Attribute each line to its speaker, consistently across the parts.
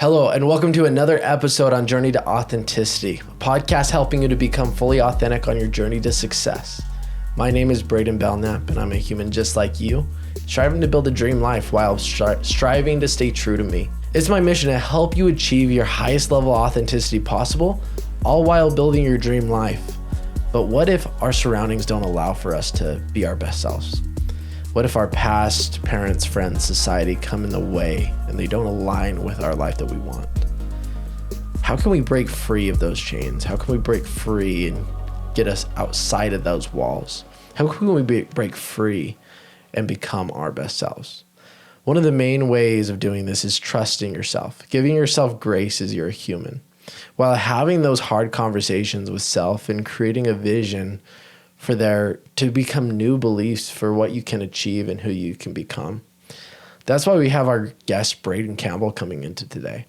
Speaker 1: Hello, and welcome to another episode on Journey to Authenticity, a podcast helping you to become fully authentic on your journey to success. My name is Braiden Belnap, and I'm a human just like you, striving to build a dream life while striving to stay true to me. It's my mission to help you achieve your highest level of authenticity possible, all while building your dream life. But what if our surroundings don't allow for us to be our best selves? What if our past, parents, friends, society come in the way and they don't align with our life that we want? How can we break free of those chains? How can we break free and get us outside of those walls? How can we break free and become our best selves? One of the main ways of doing this is trusting yourself, giving yourself grace as you're a human, while having those hard conversations with self and creating a vision for there to become new beliefs for what you can achieve and who you can become. That's why we have our guest, Braiden Campbell, coming into today,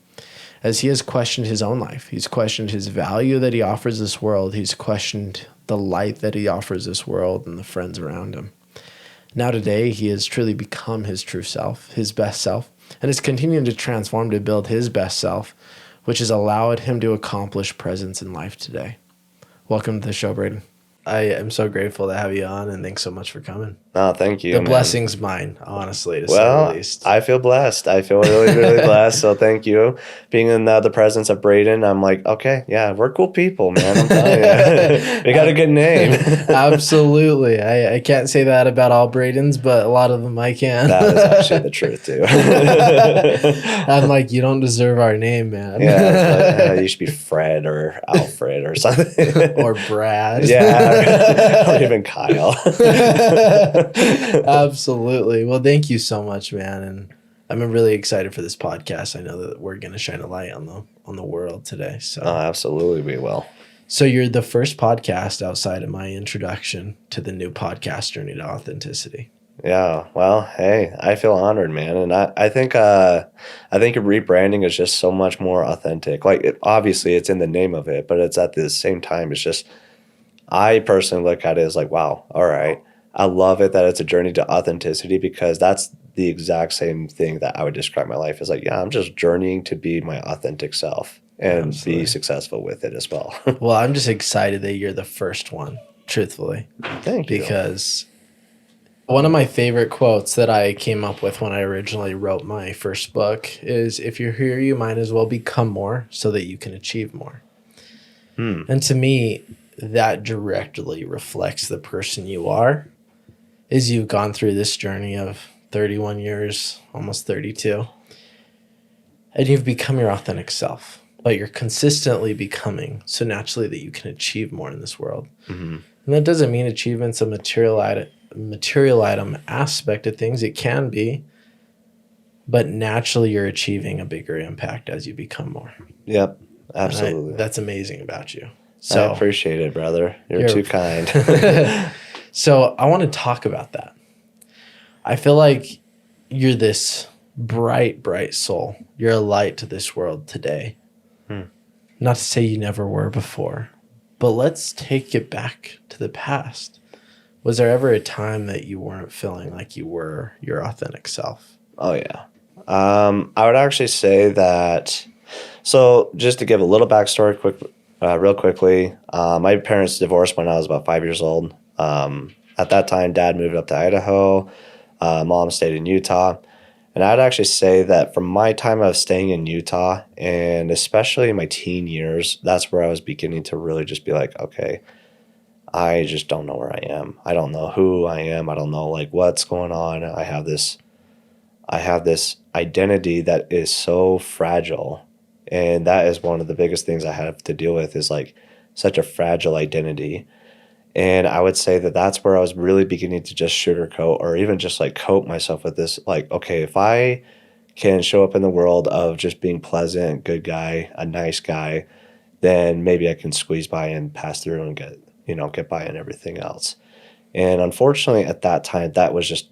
Speaker 1: as he has questioned his own life. He's questioned his value that he offers this world. He's questioned the light that he offers this world and the friends around him. Now today, he has truly become his true self, his best self, and is continuing to transform to build his best self, which has allowed him to accomplish presence in life today. Welcome to the show, Braiden. I am so grateful to have you on, and thanks so much for coming.
Speaker 2: No, thank you.
Speaker 1: The blessing's mine, honestly, to say the least.
Speaker 2: I feel blessed. I feel really, really blessed. So thank you. Being in the presence of Braden, I'm like, okay, yeah, we're cool people, man. I'm telling you. We got a good name.
Speaker 1: Absolutely. I can't say that about all Bradens, but a lot of them I can.
Speaker 2: That is actually the truth, too.
Speaker 1: I'm like, you don't deserve our name, man.
Speaker 2: Yeah, you should be Fred or Alfred or something.
Speaker 1: Or Brad.
Speaker 2: Yeah, or even Kyle.
Speaker 1: Absolutely. Well, thank you so much, man. And I'm really excited for this podcast. I know that we're going to shine a light on the world today. So
Speaker 2: absolutely we will.
Speaker 1: So you're the first podcast outside of my introduction to the new podcast Journey to Authenticity.
Speaker 2: Yeah. Well, hey, I feel honored, man. And I think rebranding is just so much more authentic. Like obviously it's in the name of it, but it's at the same time, it's just, I personally look at it as like, wow, all right. I love it that it's a journey to authenticity because that's the exact same thing that I would describe my life as like, yeah, I'm just journeying to be my authentic self and Absolutely. Be successful with it as well.
Speaker 1: Well, I'm just excited that you're the first one, truthfully.
Speaker 2: Thank you.
Speaker 1: Because one of my favorite quotes that I came up with when I originally wrote my first book is, if you're here, you might as well become more so that you can achieve more. And to me, that directly reflects the person you are. Is you've gone through this journey of 31 years, almost 32, and you've become your authentic self, but you're consistently becoming so naturally that you can achieve more in this world. Mm-hmm. And that doesn't mean achievement's a material item aspect of things. It can be, but naturally you're achieving a bigger impact as you become more.
Speaker 2: Yep, absolutely.
Speaker 1: That's amazing about you. So
Speaker 2: I appreciate it, brother. You're too kind.
Speaker 1: So I want to talk about that. I feel like you're this bright, bright soul. You're a light to this world today. Not to say you never were before, but let's take it back to the past. Was there ever a time that you weren't feeling like you were your authentic self?
Speaker 2: Oh, yeah. I would actually say that. So just to give a little backstory real quickly, my parents divorced when I was about 5 years old. At that time, Dad moved up to Idaho. Mom stayed in Utah. And I'd actually say that from my time of staying in Utah, and especially in my teen years, that's where I was beginning to really just be like, okay, I just don't know where I am. I don't know who I am. I don't know like what's going on. I have this identity that is so fragile. And that is one of the biggest things I have to deal with is like such a fragile identity. And I would say that that's where I was really beginning to just sugarcoat or even just like coat myself with this, like, okay, if I can show up in the world of just being pleasant, good guy, a nice guy, then maybe I can squeeze by and pass through and get by and everything else. And unfortunately at that time, that was just,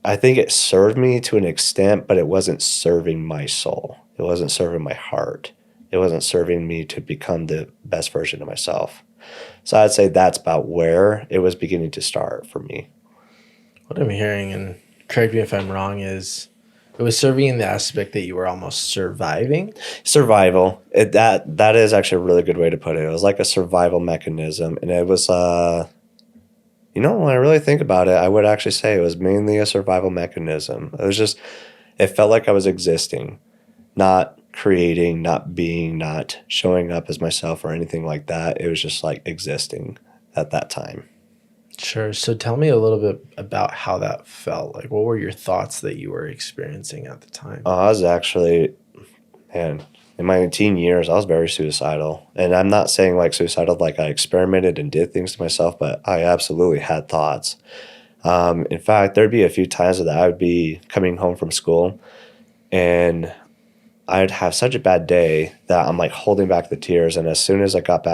Speaker 2: I think it served me to an extent, but it wasn't serving my soul. It wasn't serving my heart. It wasn't serving me to become the best version of myself. So I'd say that's about where it was beginning to start for me.
Speaker 1: What I'm hearing, and correct me if I'm wrong, is It was serving in the aspect that you were almost surviving.
Speaker 2: Survival. That is actually a really good way to put it. It was like a survival mechanism, and it was when I really think about it, I would actually say it was mainly a survival mechanism. It felt like I was existing, not creating, not being, not showing up as myself or anything like that. It was just like existing at that time.
Speaker 1: Sure. So tell me a little bit about how that felt. Like, what were your thoughts that you were experiencing at the time?
Speaker 2: I was actually, man, in my teen years, I was very suicidal. And I'm not saying like suicidal, like I experimented and did things to myself, but I absolutely had thoughts. In fact, there'd be a few times that I would be coming home from school and I'd have such a bad day that I'm like holding back the tears. And as soon as I got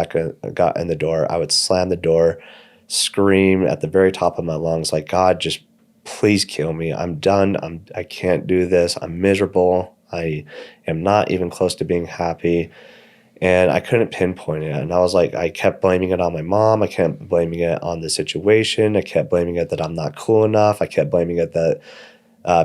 Speaker 2: in the door, I would slam the door, scream at the very top of my lungs, like, God, just please kill me. I'm done. I can't do this. I'm miserable. I am not even close to being happy. And I couldn't pinpoint it. And I was like, I kept blaming it on my mom. I kept blaming it on the situation. I kept blaming it that I'm not cool enough. I kept blaming it that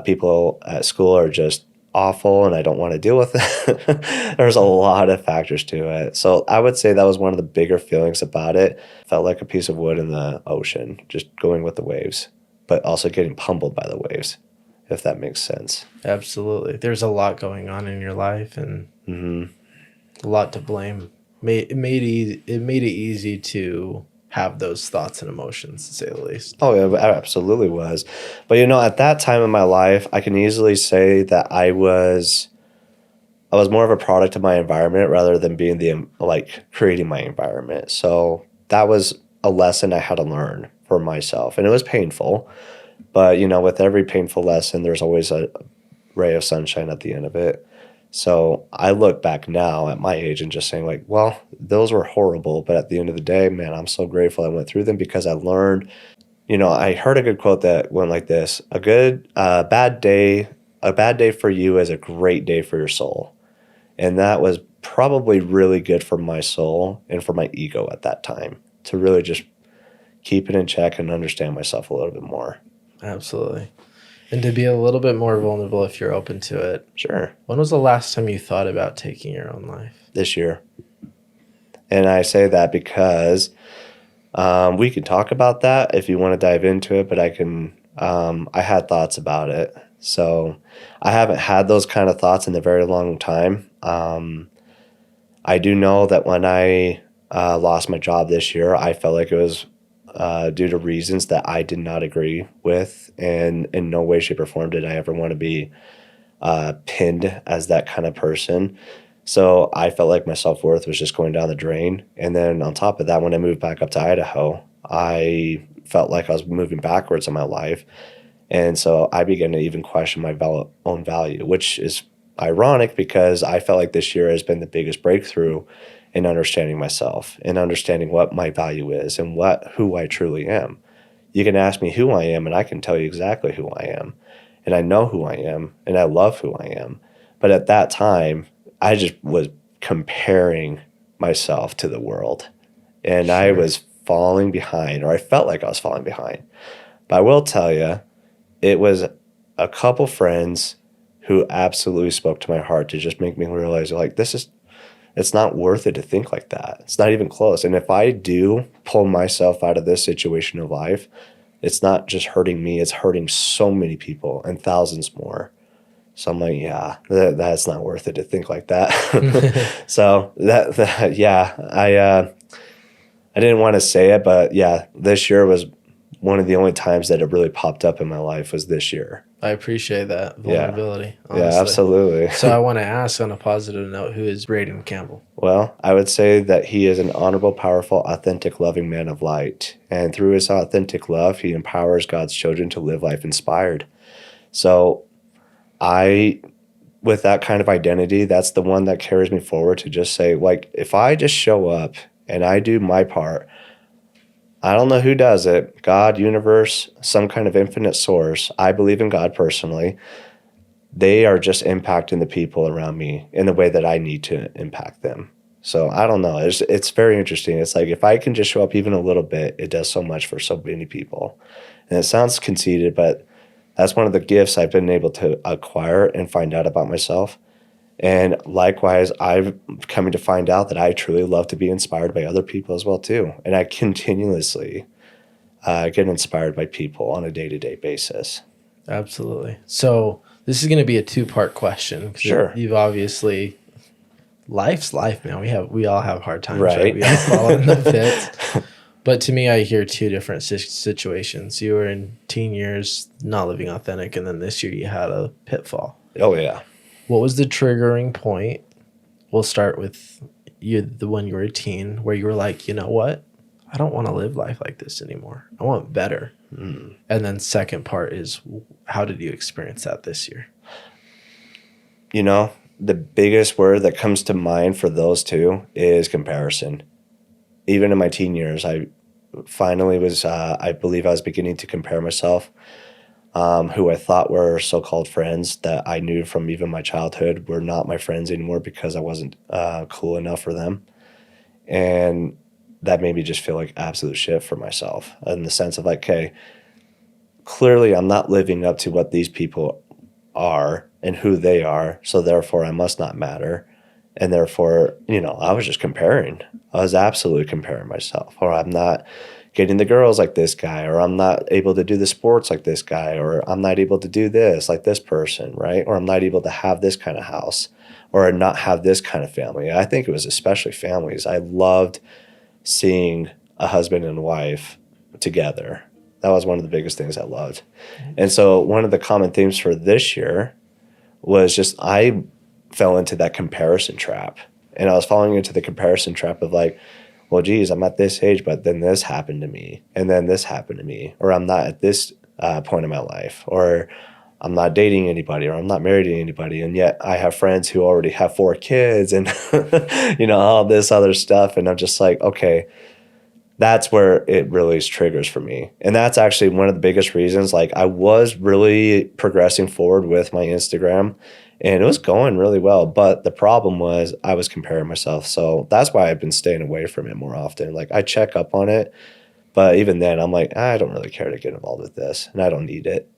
Speaker 2: people at school are just awful and I don't want to deal with it. There's a lot of factors to it. So I would say that was one of the bigger feelings about it. Felt like a piece of wood in the ocean, just going with the waves, but also getting pummeled by the waves, if that makes sense.
Speaker 1: Absolutely. There's a lot going on in your life and a lot to blame. It made it easy to have those thoughts and emotions, to say the least.
Speaker 2: Oh, yeah, it absolutely was. But at that time in my life, I can easily say that I was more of a product of my environment rather than being creating my environment. So that was a lesson I had to learn for myself, and it was painful. But with every painful lesson, there's always a ray of sunshine at the end of it. So I look back now at my age and just saying like, well, those were horrible. But at the end of the day, man, I'm so grateful I went through them because I learned, I heard a good quote that went like this: a bad day for you is a great day for your soul. And that was probably really good for my soul and for my ego at that time to really just keep it in check and understand myself a little bit more.
Speaker 1: Absolutely. And to be a little bit more vulnerable if you're open to it.
Speaker 2: Sure.
Speaker 1: When was the last time you thought about taking your own life?
Speaker 2: This year. And I say that because we can talk about that if you want to dive into it, but I had thoughts about it. So I haven't had those kind of thoughts in a very long time. I do know that when I lost my job this year, I felt like it was due to reasons that I did not agree with, and in no way, shape, or form did I ever want to be pinned as that kind of person. So I felt like my self-worth was just going down the drain. And then on top of that, when I moved back up to Idaho, I felt like I was moving backwards in my life. And so I began to even question my own value, which is ironic because I felt like this year has been the biggest breakthrough in understanding myself and understanding what my value is and who I truly am. You can ask me who I am and I can tell you exactly who I am. And I know who I am and I love who I am. But at that time, I just was comparing myself to the world. And sure. I was falling behind, or I felt like I was falling behind. But I will tell you, it was a couple friends who absolutely spoke to my heart to just make me realize like it's not worth it to think like that. It's not even close. And if I do pull myself out of this situation of life, it's not just hurting me, it's hurting so many people and thousands more. So I'm like, yeah, that's not worth it to think like that. So I didn't want to say it, but yeah, this year was one of the only times that it really popped up in my life was this year.
Speaker 1: I appreciate that vulnerability.
Speaker 2: Yeah, yeah, absolutely.
Speaker 1: So I want to ask on a positive note, who is Braiden Campbell?
Speaker 2: Well, I would say that he is an honorable, powerful, authentic, loving man of light. And through his authentic love, he empowers God's children to live life inspired. So with that kind of identity, that's the one that carries me forward to just say, like, if I just show up and I do my part, I don't know who does it, God, universe, some kind of infinite source. I believe in God personally. They are just impacting the people around me in the way that I need to impact them. So I don't know. It's very interesting. It's like if I can just show up even a little bit, it does so much for so many people. And it sounds conceited, but That's one of the gifts I've been able to acquire and find out about myself. And likewise, I've coming to find out that I truly love to be inspired by other people as well too. And I continuously get inspired by people on a day-to-day basis.
Speaker 1: Absolutely. So this is going to be a two-part question.
Speaker 2: Sure.
Speaker 1: You've obviously, life's life, man. We all have hard times, right?
Speaker 2: Right.
Speaker 1: We all fall in the pits. But to me, I hear two different situations. You were in teen years, not living authentic, and then this year you had a pitfall.
Speaker 2: Oh, yeah.
Speaker 1: What was the triggering point? We'll start with you, the when you were a teen, where you were like, you know what? I don't want to live life like this anymore. I want better. And then second part is, how did you experience that this year?
Speaker 2: You know, the biggest word that comes to mind for those two is comparison. Even in my teen years, I finally was, I believe I was beginning to compare myself. Who I thought were so-called friends that I knew from even my childhood were not my friends anymore because I wasn't cool enough for them. And that made me just feel like absolute shit for myself in the sense of like, okay, clearly I'm not living up to what these people are and who they are, so therefore I must not matter. And therefore, you know, I was just comparing. I was absolutely comparing myself. Or I'm not getting the girls like this guy, or I'm not able to do the sports like this guy, or I'm not able to do this like this person, right? Or I'm not able to have this kind of house, or not have this kind of family. I think it was especially families. I loved seeing a husband and wife together. That was one of the biggest things I loved. And so one of the common themes for this year was just I fell into that comparison trap. And I was falling into the comparison trap of like, well, geez, I'm at this age, but then this happened to me, and then this happened to me, or I'm not at this point in my life, or I'm not dating anybody, or I'm not married to anybody, and yet I have friends who already have 4 kids and, you know, all this other stuff. And I'm just like, okay, that's where it really triggers for me. And that's actually one of the biggest reasons. Like, I was really progressing forward with my Instagram, and it was going really well. But the problem was I was comparing myself. So that's why I've been staying away from it more often. Like, I check up on it, but even then I'm like, I don't really care to get involved with this, and I don't need it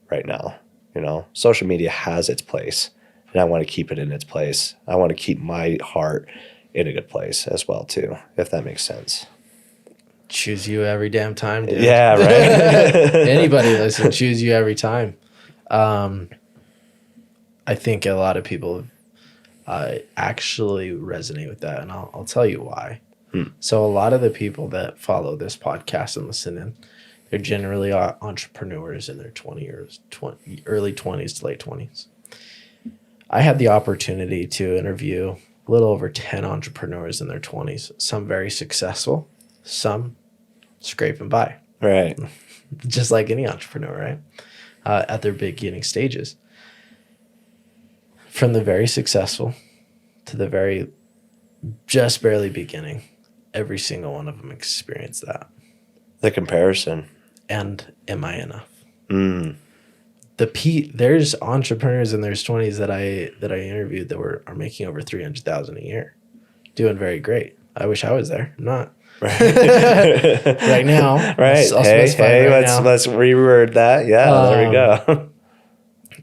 Speaker 2: right now. You know, social media has its place, and I want to keep it in its place. I want to keep my heart in a good place as well too, if that makes sense.
Speaker 1: Choose you every damn time, dude.
Speaker 2: Yeah, right.
Speaker 1: Anybody listen, choose you every time. I think a lot of people actually resonate with that, and I'll tell you why. So a lot of the people that follow this podcast and listen in, they're generally entrepreneurs in their early 20s to late 20s. I had the opportunity to interview a little over 10 entrepreneurs in their 20s, some very successful, some scraping by.
Speaker 2: Right.
Speaker 1: Just like any entrepreneur, right? At their beginning stages. From the very successful to the very just barely beginning, every single one of them experienced that.
Speaker 2: The comparison.
Speaker 1: And am I enough? There's entrepreneurs in their 20s that I interviewed that are making over $300,000 a year, doing very great. I wish I was there. I'm not.
Speaker 2: Right.
Speaker 1: Right now.
Speaker 2: Right. Let's reword that. Yeah, there we go.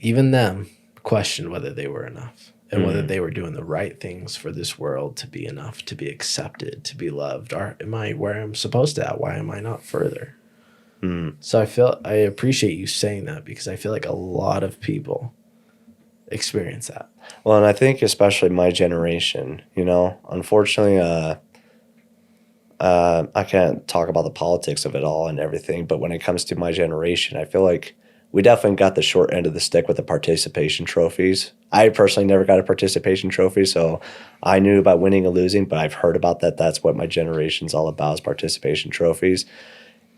Speaker 1: Even them questioned whether they were enough and whether they were doing the right things for this world to be enough, to be accepted, to be loved. Or am I where I'm supposed to at? Why am I not further? So I appreciate you saying that, because I feel like a lot of people experience that.
Speaker 2: Well, and I think especially my generation, you know, unfortunately, I can't talk about the politics of it all and everything, but when it comes to my generation, I feel like we definitely got the short end of the stick with the participation trophies. I personally never got a participation trophy, so I knew about winning and losing, but I've heard about that. That's what my generation's all about, is participation trophies.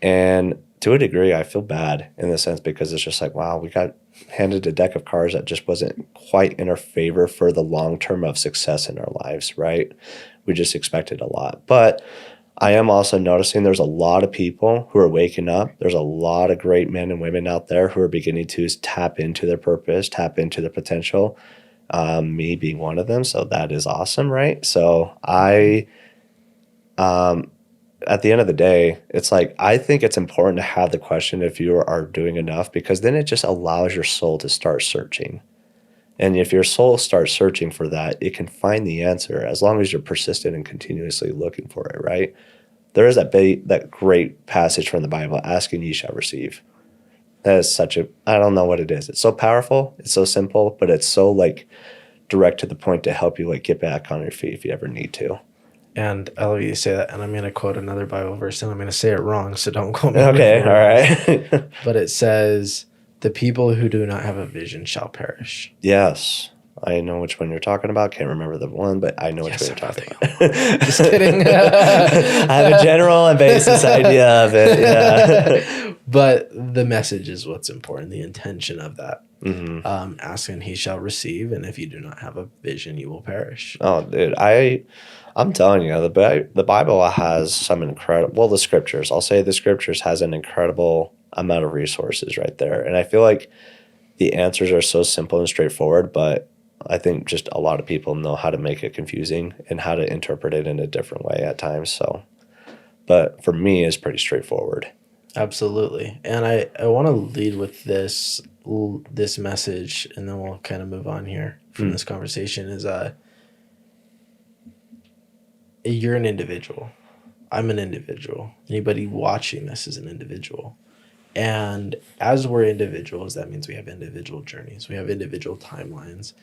Speaker 2: And to a degree, I feel bad in the sense, because it's just like, wow, we got handed a deck of cards that just wasn't quite in our favor for the long term of success in our lives, right? We just expected a lot. But I am also noticing there's a lot of people who are waking up. There's a lot of great men and women out there who are beginning to tap into their purpose, tap into their potential, me being one of them. So that is awesome, right? So I at the end of the day, it's like, I think it's important to have the question if you are doing enough, because then it just allows your soul to start searching. And if your soul starts searching for that, it can find the answer as long as you're persistent and continuously looking for it, right? There is that great passage from the Bible, ask and ye shall receive. That is I don't know what it is. It's so powerful. It's so simple, but it's so like direct to the point to help you like get back on your feet if you ever need to.
Speaker 1: And I love you to say that. And I'm going to quote another Bible verse, and I'm going to say it wrong, so don't quote me.
Speaker 2: Okay, all right.
Speaker 1: But it says, the people who do not have a vision shall perish.
Speaker 2: Yes. I know which one you're talking about. Can't remember the one, but I know which one you're talking about.
Speaker 1: Just kidding.
Speaker 2: I have a general and basis idea of it. Yeah.
Speaker 1: But the message is what's important, the intention of that.
Speaker 2: Mm-hmm.
Speaker 1: Ask and he shall receive, and if you do not have a vision, you will perish.
Speaker 2: Oh, dude, I'm telling you, the Bible has some incredible, well, the scriptures, I'll say the scriptures has an incredible amount of resources right there. And I feel like the answers are so simple and straightforward, but I think just a lot of people know how to make it confusing and how to interpret it in a different way at times. So, but for me, it's pretty straightforward.
Speaker 1: Absolutely. And I want to lead with this message, and then we'll kind of move on here from this conversation, is you're an individual. I'm an individual. Anybody watching this is an individual. And as we're individuals, that means we have individual journeys. We have individual timelines.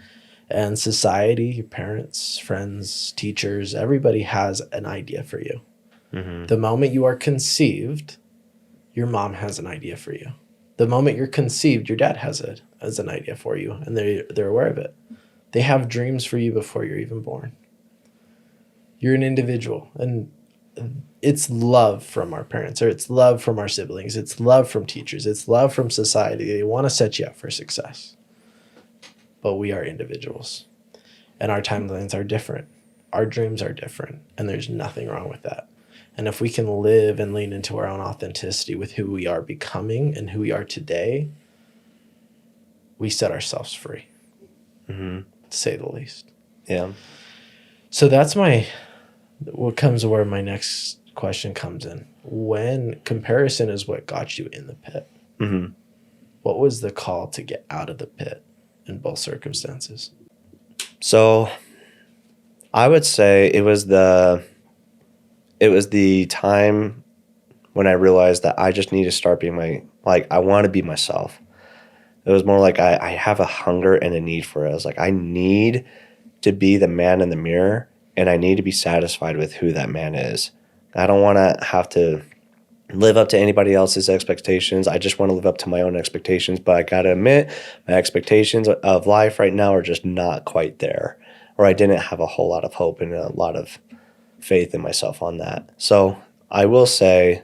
Speaker 1: And society, your parents, friends, teachers, everybody has an idea for you. Mm-hmm. The moment you are conceived, your mom has an idea for you. The moment you're conceived, your dad has an idea for you, and they're aware of it. They have dreams for you before you're even born. You're an individual, and it's love from our parents, or it's love from our siblings, it's love from teachers, it's love from society. They want to set you up for success. But we are individuals, and our timelines are different. Our dreams are different, and there's nothing wrong with that. And if we can live and lean into our own authenticity with who we are becoming and who we are today, we set ourselves free, to say the least. Yeah. So that's what comes where my next question comes in. When comparison is what got you in the pit, what was the call to get out of the pit in both circumstances?
Speaker 2: So I would say it was the time when I realized that I just need to start being I want to be myself. It was more like I have a hunger and a need for it. I was like, I need to be the man in the mirror, and I need to be satisfied with who that man is. I don't want to have to live up to anybody else's expectations. I just want to live up to my own expectations. But I got to admit, my expectations of life right now are just not quite there. Or I didn't have a whole lot of hope and a lot of faith in myself on that. So I will say,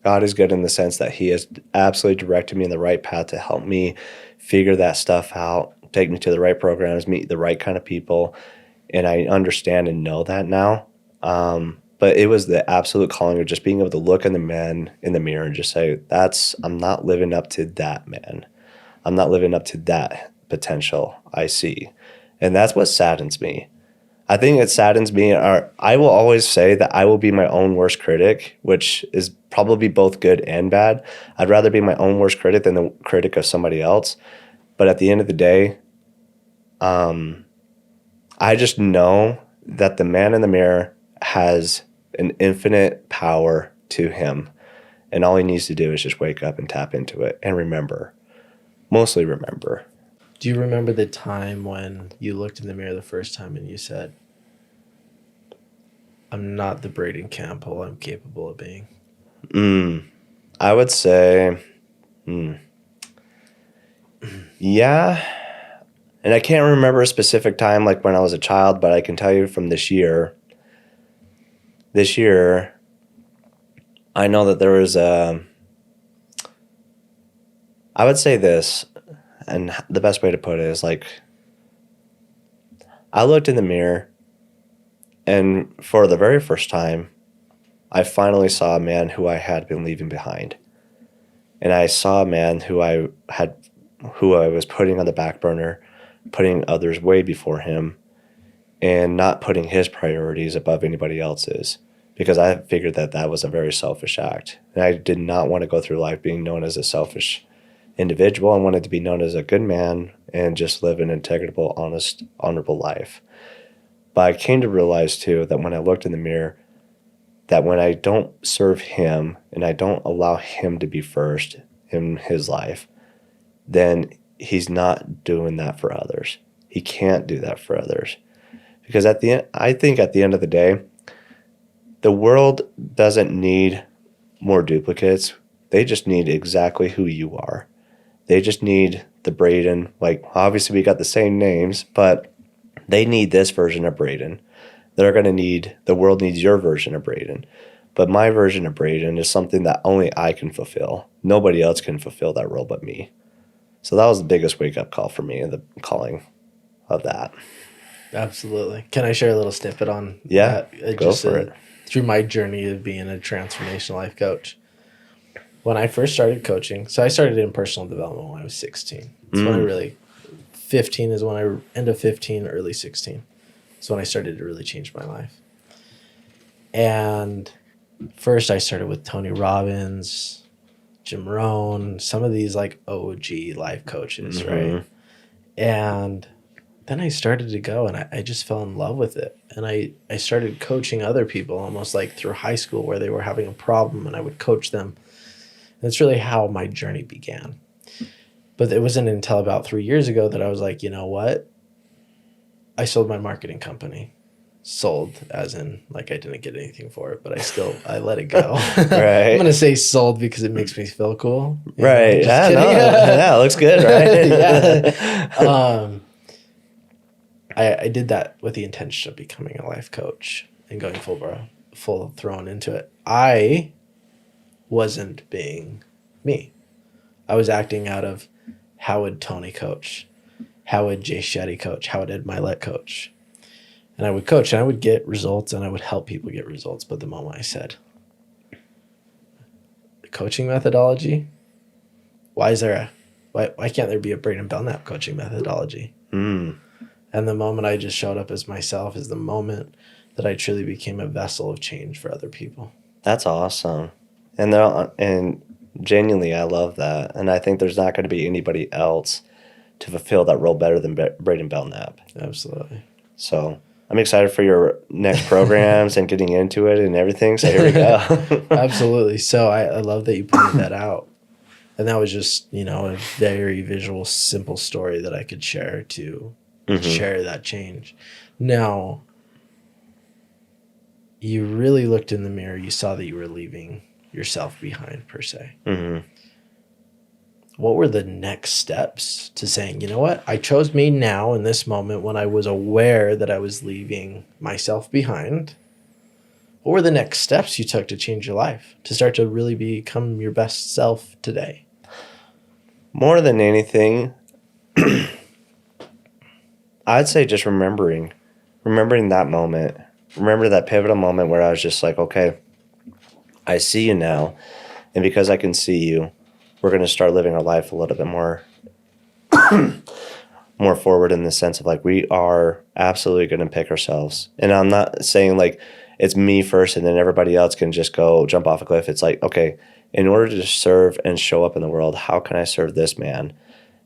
Speaker 2: God is good in the sense that he has absolutely directed me in the right path to help me figure that stuff out, take me to the right programs, meet the right kind of people. And I understand and know that now. But it was the absolute calling of just being able to look in the man in the mirror and just say, I'm not living up to that man. I'm not living up to that potential I see. And that's what saddens me. I think it saddens me. I will always say that I will be my own worst critic, which is probably both good and bad. I'd rather be my own worst critic than the critic of somebody else. But at the end of the day, I just know that the man in the mirror has an infinite power to him. And all he needs to do is just wake up and tap into it and remember. Mostly remember.
Speaker 1: Do you remember the time when you looked in the mirror the first time and you said, I'm not the Braiden Campbell I'm capable of being?
Speaker 2: I would say, yeah. And I can't remember a specific time like when I was a child, but I can tell you from this year, I know that there was I would say this, and the best way to put it is I looked in the mirror, and for the very first time, I finally saw a man who I had been leaving behind. And I saw a man who I was putting on the back burner, putting others way before him, and not putting his priorities above anybody else's. because I figured that that was a very selfish act. And I did not want to go through life being known as a selfish individual. I wanted to be known as a good man and just live an integrable, honest, honorable life. But I came to realize too that when I looked in the mirror, that when I don't serve him and I don't allow him to be first in his life, then he's not doing that for others. He can't do that for others. Because I think at the end of the day, the world doesn't need more duplicates. They just need exactly who you are. They just need the Braden. Like, obviously we got the same names, but they need this version of Braden. The world needs your version of Braden. But my version of Braden is something that only I can fulfill. Nobody else can fulfill that role but me. So that was the biggest wake-up call for me, the calling of that.
Speaker 1: Absolutely. Can I share a little snippet on
Speaker 2: Yeah,
Speaker 1: that?
Speaker 2: go for it.
Speaker 1: Through my journey of being a transformational life coach. When I first started coaching, so I started in personal development when I was 16. That's when I really, 15 is when end of 15, early 16. So when I started to really change my life. And first I started with Tony Robbins, Jim Rohn, some of these like OG life coaches, right? And then I started to go and I just fell in love with it. And I started coaching other people almost like through high school where they were having a problem and I would coach them. And that's really how my journey began. But it wasn't until about 3 years ago that I was like, you know what? I sold my marketing company. Sold as in like I didn't get anything for it, but I let it go.
Speaker 2: Right.
Speaker 1: I'm going to say sold because it makes me feel cool.
Speaker 2: Right. Yeah, no, yeah, it looks good, right?
Speaker 1: Yeah. I did that with the intention of becoming a life coach and going full thrown into it. I wasn't being me. I was acting out of how would Tony coach? How would Jay Shetty coach? How would Ed Milet coach? And I would coach and I would get results and I would help people get results. But the moment I said, the coaching methodology, why can't there be a Braiden Belnap coaching methodology? And the moment I just showed up as myself is the moment that I truly became a vessel of change for other people.
Speaker 2: That's awesome. And genuinely, I love that. And I think there's not going to be anybody else to fulfill that role better than Braiden Belnap.
Speaker 1: Absolutely.
Speaker 2: So I'm excited for your next programs and getting into it and everything. So here we go.
Speaker 1: Absolutely. So I love that you pointed that out. And that was just, a very visual, simple story that I could share to share that change. Now, you really looked in the mirror. You saw that you were leaving yourself behind, per se. What were the next steps to saying, you know what? I chose me now in this moment when I was aware that I was leaving myself behind. What were the next steps you took to change your life, to start to really become your best self today?
Speaker 2: More than anything, I'd say just remembering that moment. Remember that pivotal moment where I was just like, okay, I see you now. And because I can see you, we're going to start living our life a little bit more forward in the sense of like, we are absolutely going to pick ourselves. And I'm not saying like it's me first and then everybody else can just go jump off a cliff. It's like, okay, in order to serve and show up in the world, how can I serve this man?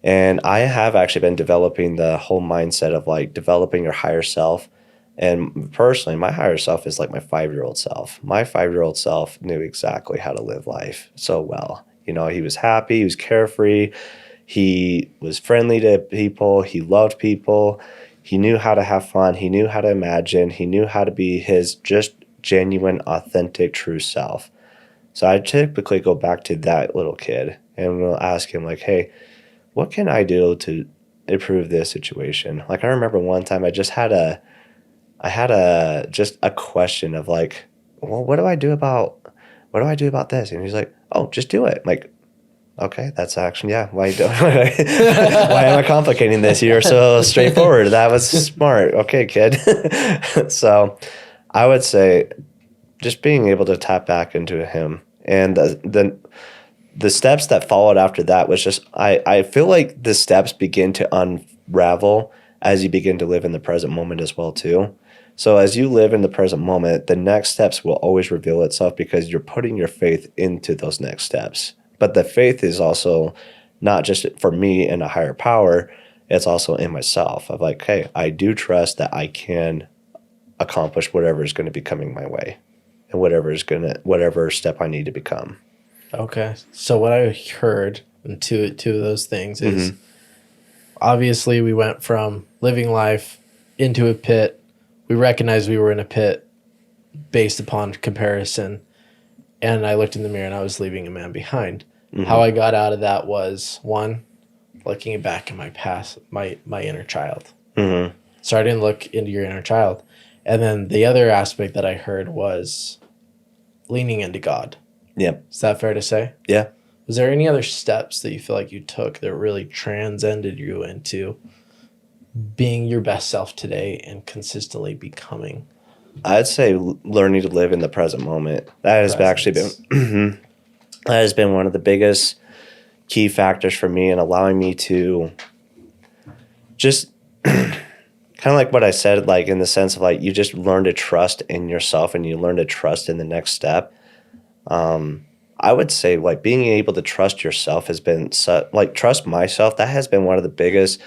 Speaker 2: And I have actually been developing the whole mindset of like developing your higher self. And personally, my higher self is like my 5-year-old self. My 5-year-old self knew exactly how to live life so well. He was happy, he was carefree, he was friendly to people, he loved people, he knew how to have fun, he knew how to imagine, he knew how to be his just genuine, authentic, true self. So I typically go back to that little kid and we'll ask him like, hey, what can I do to improve this situation? Like I remember one time I had a question of like, well, what do I do about this? And he's like, oh, just do it. I'm like, okay, that's action. Yeah. Why am I complicating this? You're so straightforward. That was smart. Okay, kid. So I would say just being able to tap back into him. And the steps that followed after that was just, I feel like the steps begin to unravel as you begin to live in the present moment as well too. So as you live in the present moment, the next steps will always reveal itself because you're putting your faith into those next steps. But the faith is also not just for me and a higher power, it's also in myself of like, hey, I do trust that I can accomplish whatever is going to be coming my way and whatever step I need to become.
Speaker 1: Okay. So what I heard in two of those things is obviously we went from living life into a pit. We recognized we were in a pit based upon comparison. And I looked in the mirror and I was leaving a man behind. How I got out of that was, one, looking back in my past, my inner child. Starting to look into your inner child. And then the other aspect that I heard was leaning into God.
Speaker 2: Yeah.
Speaker 1: Is that fair to say?
Speaker 2: Yeah.
Speaker 1: Was there any other steps that you feel like you took that really transcended you into being your best self today and consistently becoming?
Speaker 2: I'd say learning to live in the present moment. That has actually been that has been one of the biggest key factors for me in allowing me to just kind of like what I said, like in the sense of like you just learn to trust in yourself and you learn to trust in the next step. I would say like being able to trust yourself has been trust myself. That has been one of the biggest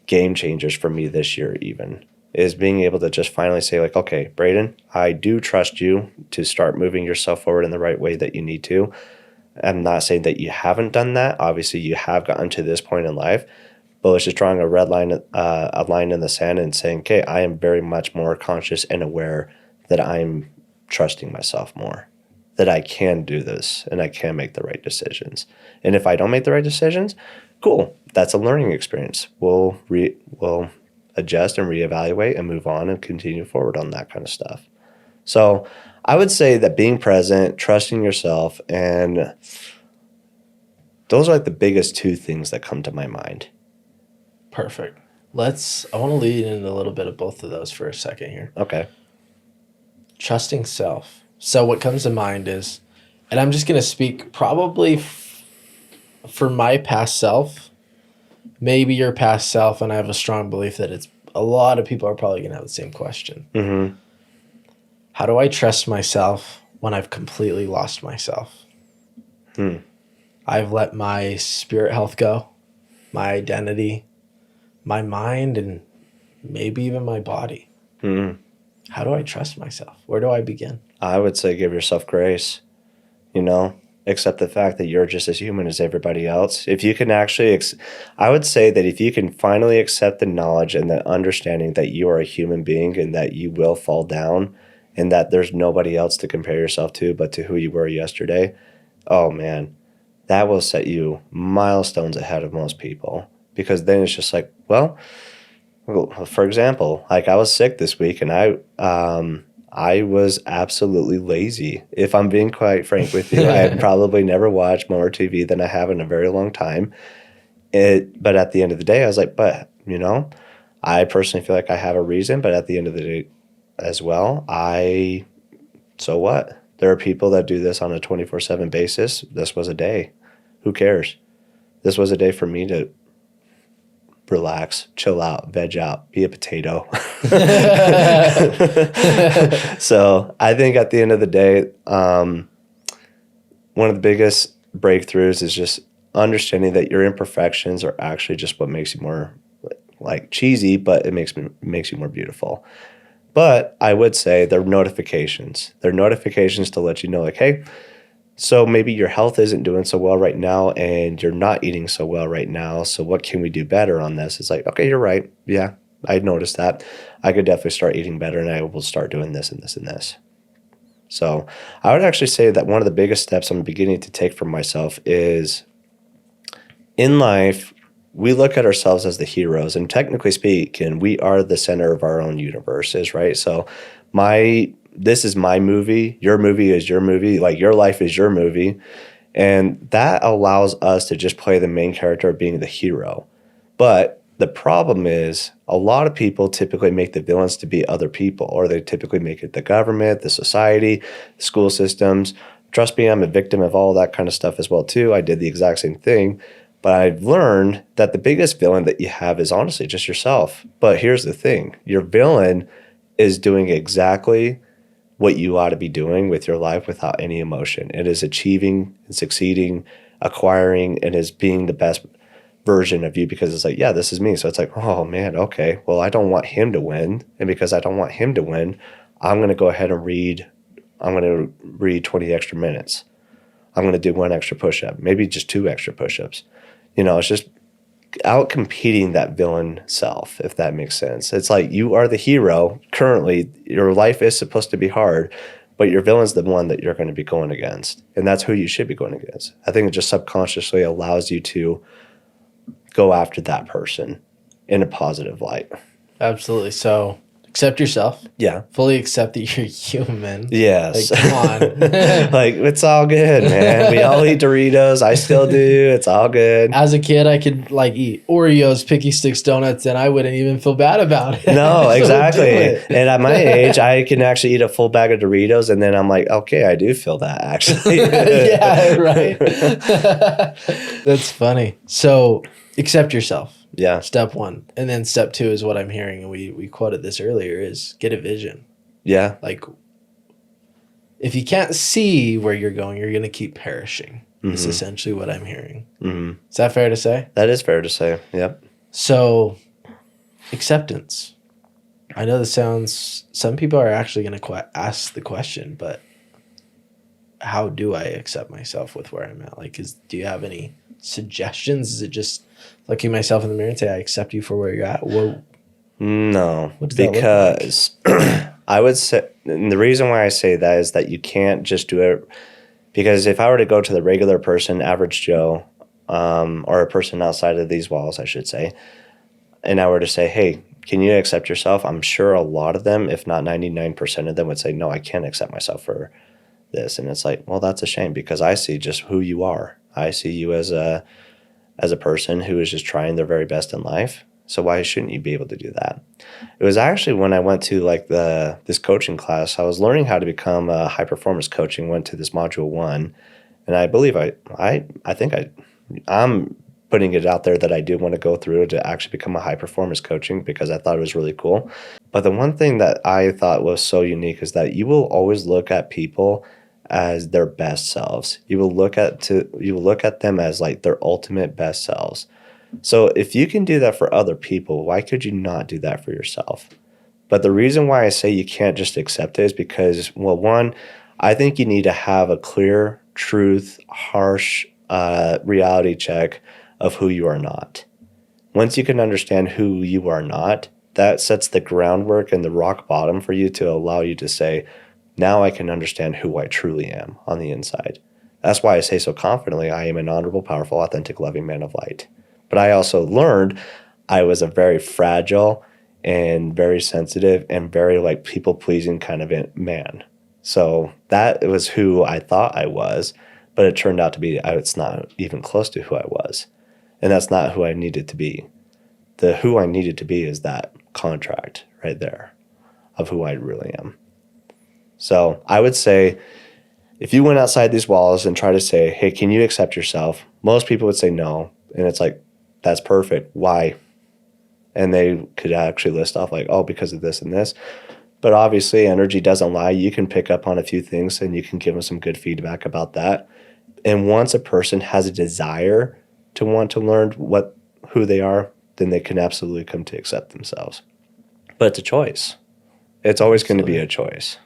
Speaker 2: game changers for me this year, even is being able to just finally say like, okay, Braden, I do trust you to start moving yourself forward in the right way that you need to. I'm not saying that you haven't done that. Obviously you have gotten to this point in life, but it's just drawing a line in the sand and saying, okay, I am very much more conscious and aware that I'm trusting myself more, that I can do this and I can make the right decisions. And if I don't make the right decisions, cool. That's a learning experience. We'll adjust and reevaluate and move on and continue forward on that kind of stuff. So I would say that being present, trusting yourself, and those are like the biggest two things that come to my mind.
Speaker 1: Perfect. I want to lead into a little bit of both of those for a second here.
Speaker 2: Okay.
Speaker 1: Trusting self. So what comes to mind is, and I'm just going to speak probably for my past self, maybe your past self, and I have a strong belief that it's a lot of people are probably going to have the same question. How do I trust myself when I've completely lost myself? I've let my spirit health go, my identity, my mind, and maybe even my body. How do I trust myself? Where do I begin?
Speaker 2: I would say give yourself grace, accept the fact that you're just as human as everybody else. If you can actually, I would say that if you can finally accept the knowledge and the understanding that you are a human being and that you will fall down and that there's nobody else to compare yourself to but to who you were yesterday, oh man, that will set you milestones ahead of most people. Because then it's just like, well, for example, like I was sick this week and I was absolutely lazy. If I'm being quite frank with you, I have probably never watched more TV than I have in a very long time. But at the end of the day, I was like, I personally feel like I have a reason, but at the end of the day as well, so what? There are people that do this on a 24/7 basis. This was a day. Who cares? This was a day for me to relax, chill out, veg out, be a potato. So I think at the end of the day, one of the biggest breakthroughs is just understanding that your imperfections are actually just what makes you more like cheesy, but it makes you more beautiful. But I would say they're notifications. They're notifications to let you know, like, hey, so maybe your health isn't doing so well right now and you're not eating so well right now. So what can we do better on this? It's like, okay, you're right. Yeah, I noticed that. I could definitely start eating better and I will start doing this and this and this. So I would actually say that one of the biggest steps I'm beginning to take for myself is in life, we look at ourselves as the heroes, and technically speaking, we are the center of our own universes, right? So this is my movie, your movie is your movie, like your life is your movie. And that allows us to just play the main character of being the hero. But the problem is a lot of people typically make the villains to be other people, or they typically make it the government, the society, the school systems. Trust me, I'm a victim of all that kind of stuff as well too. I did the exact same thing. But I've learned that the biggest villain that you have is honestly just yourself. But here's the thing. Your villain is doing exactly what you ought to be doing with your life without any emotion. It is achieving and succeeding, acquiring, and is being the best version of you, because it's like, yeah, this is me. So it's like, oh man, okay, well, I don't want him to win. And because I don't want him to win, I'm going to go ahead and I'm going to read 20 extra minutes. I'm going to do 1 extra push-up, maybe just 2 extra push-ups. It's just out competing that villain self, if that makes sense. It's like you are the hero. Currently, your life is supposed to be hard, but your villain's the one that you're going to be going against. And that's who you should be going against. I think it just subconsciously allows you to go after that person in a positive light.
Speaker 1: Absolutely. So accept yourself.
Speaker 2: Yeah.
Speaker 1: Fully accept that you're human.
Speaker 2: Yes.
Speaker 1: Like, come on.
Speaker 2: Like, it's all good, man. We all eat Doritos. I still do. It's all good.
Speaker 1: As a kid, I could eat Oreos, Picky Sticks, donuts, and I wouldn't even feel bad about it.
Speaker 2: No, exactly. And at my age, I can actually eat a full bag of Doritos, and then I'm like, okay, I do feel that, actually.
Speaker 1: Yeah, right. That's funny. So accept yourself.
Speaker 2: Yeah.
Speaker 1: Step 1. And then step 2 is what I'm hearing, and we quoted this earlier, is get a vision.
Speaker 2: Yeah.
Speaker 1: Like, if you can't see where you're going, you're going to keep perishing. That's essentially what I'm hearing. Mm-hmm. Is that fair to say?
Speaker 2: That is fair to say. Yep.
Speaker 1: So, acceptance. I know this sounds, some people are actually going to ask the question, but how do I accept myself with where I'm at? Do you have any suggestions? Is it just looking myself in the mirror and say, I accept you for where you're at? Whoa.
Speaker 2: No,
Speaker 1: what does that
Speaker 2: because
Speaker 1: look like?
Speaker 2: I would say, and the reason why I say that is that you can't just do it, because if I were to go to the regular person, average Joe, or a person outside of these walls, I should say, and I were to say, hey, can you accept yourself? I'm sure a lot of them, if not 99% of them, would say, no, I can't accept myself for this. And it's like, well, that's a shame, because I see just who you are. I see you as a person who is just trying their very best in life. So why shouldn't you be able to do that? It was actually when I went to this coaching class, I was learning how to become a high performance coach, and went to this module 1. And I believe I'm putting it out there that I do want to go through to actually become a high performance coaching, because I thought it was really cool. But the one thing that I thought was so unique is that you will always look at people as their best selves. You will look at them as like their ultimate best selves. So if you can do that for other people, why could you not do that for yourself? But the reason why I say you can't just accept it is because, well, one, I think you need to have a clear, truth, harsh reality check of who you are not. Once you can understand who you are not, that sets the groundwork and the rock bottom for you to allow you to say, now I can understand who I truly am on the inside. That's why I say so confidently, I am an honorable, powerful, authentic, loving man of light. But I also learned I was a very fragile and very sensitive and very people-pleasing kind of man. So that was who I thought I was, but it turned out to be, it's not even close to who I was. And that's not who I needed to be. The who I needed to be is that contract right there of who I really am. So I would say, if you went outside these walls and try to say, hey, can you accept yourself? Most people would say no. And it's like, that's perfect. Why? And they could actually list off like, oh, because of this and this. But obviously, energy doesn't lie. You can pick up on a few things and you can give them some good feedback about that. And once a person has a desire to want to learn who they are, then they can absolutely come to accept themselves. But it's a choice. It's always going to be a choice.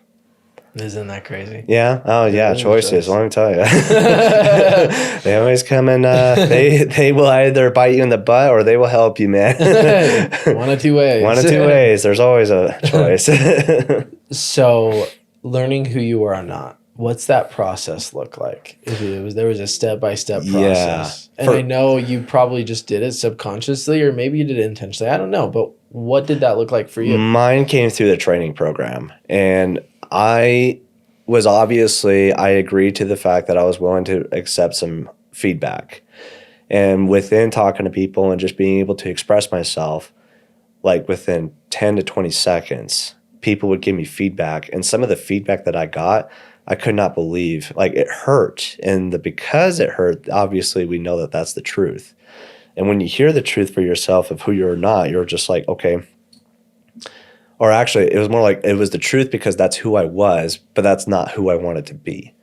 Speaker 1: Isn't that crazy?
Speaker 2: Yeah. Oh, yeah. Choices. Let me tell you. They always come and they will either bite you in the butt or they will help you, man.
Speaker 1: One of two ways.
Speaker 2: One of two ways. There's always a choice.
Speaker 1: So, learning who you are not. What's that process look like? If there was a step-by-step process. Yeah. And I know you probably just did it subconsciously, or maybe you did it intentionally. I don't know. But what did that look like for you?
Speaker 2: Mine came through the training program. And I agreed to the fact that I was willing to accept some feedback. And within talking to people and just being able to express myself, like within 10 to 20 seconds, people would give me feedback. And some of the feedback that I got, I could not believe. Like, it hurt. And because it hurt, obviously we know that that's the truth. And when you hear the truth for yourself of who you're not, you're just like, okay, Or actually, it was more like it was the truth because that's who I was, but that's not who I wanted to be.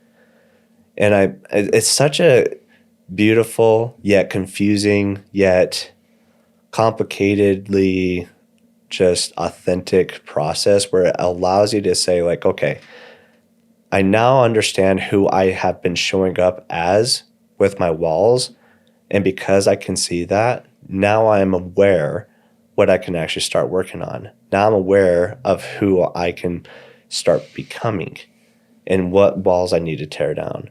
Speaker 2: And it's such a beautiful, yet confusing, yet complicatedly just authentic process where it allows you to say like, okay, I now understand who I have been showing up as with my walls. And because I can see that, now I'm aware what I can actually start working on. Now I'm aware of who I can start becoming and what walls I need to tear down.